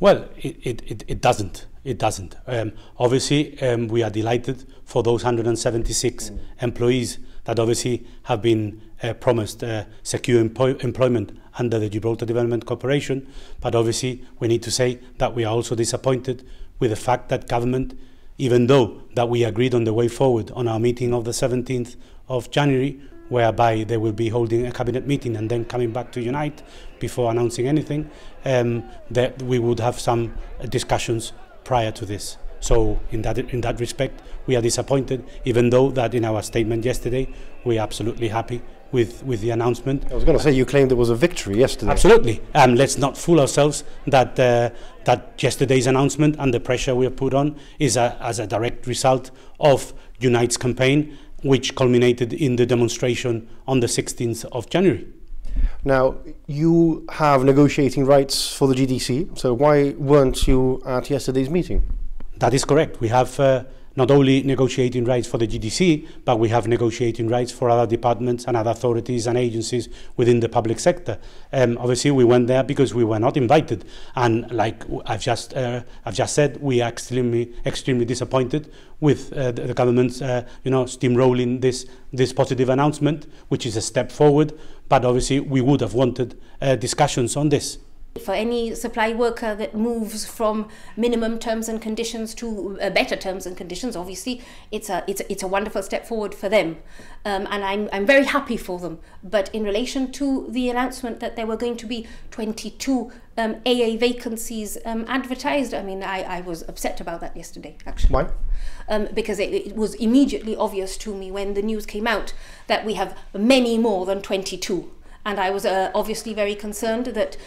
Well, it doesn't. It doesn't. Obviously, we are delighted for those 176 employees that obviously have been promised secure employment under the Gibraltar Development Corporation. But obviously, we need to say that we are also disappointed with the fact that government, even though that we agreed on the way forward on our meeting of the 17th of January, whereby they will be holding a cabinet meeting and then coming back to unite before announcing anything, that we would have some discussions prior to this. So in that respect, we are disappointed, even though that in our statement yesterday, we are absolutely happy with the announcement. I was going to say, you claimed it was a victory yesterday. Absolutely. Let's not fool ourselves that that yesterday's announcement and the pressure we have put on is as a direct result of Unite's campaign, which culminated in the demonstration on the 16th of January. Now, you have negotiating rights for the GDC, so why weren't you at yesterday's meeting? That is correct. We have not only negotiating rights for the GDC, but we have negotiating rights for other departments and other authorities and agencies within the public sector. Obviously, we went there because we were not invited, and like I've just said, we are extremely disappointed with the government's steamrolling this positive announcement, which is a step forward. But obviously, we would have wanted discussions on this. For any supply worker that moves from minimum terms and conditions to better terms and conditions, obviously it's a wonderful step forward for them, and I'm very happy for them. But in relation to the announcement that there were going to be 22 AA vacancies advertised, I mean, I was upset about that yesterday, actually. Why? Because it was immediately obvious to me when the news came out that we have many more than 22. And I was obviously very concerned that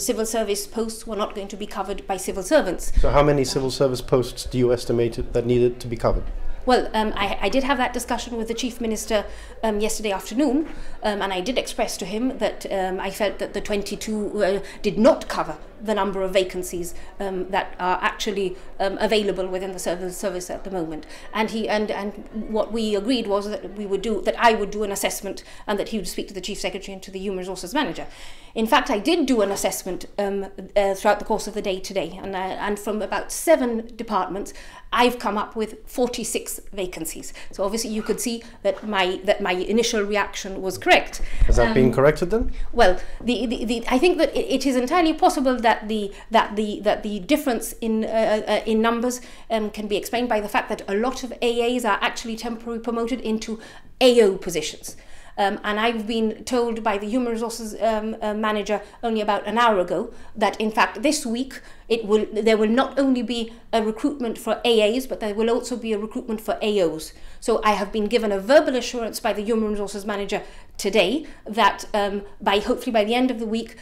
civil service posts were not going to be covered by civil servants. So how many civil service posts do you estimate that needed to be covered? Well, I did have that discussion with the Chief Minister yesterday afternoon, and I did express to him that I felt that the 22 did not cover the number of vacancies that are actually available within the service at the moment. And what we agreed was that I would do an assessment, and that he would speak to the Chief Secretary and to the Human Resources Manager. In fact, I did do an assessment throughout the course of the day today, and from about 7 departments, I've come up with 46 vacancies. So obviously you could see that my initial reaction was correct. Has that been corrected then? Well, I think that it is entirely possible that the difference in numbers can be explained by the fact that a lot of AAs are actually temporarily promoted into AO positions. And I've been told by the Human Resources Manager only about an hour ago that in fact this week there will not only be a recruitment for AAs, but there will also be a recruitment for AOs. So I have been given a verbal assurance by the Human Resources Manager today that hopefully by the end of the week,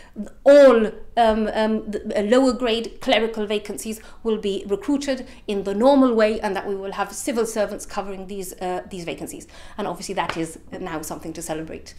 all lower grade clerical vacancies will be recruited in the normal way, and that we will have civil servants covering these vacancies. And obviously that is now something to celebrate.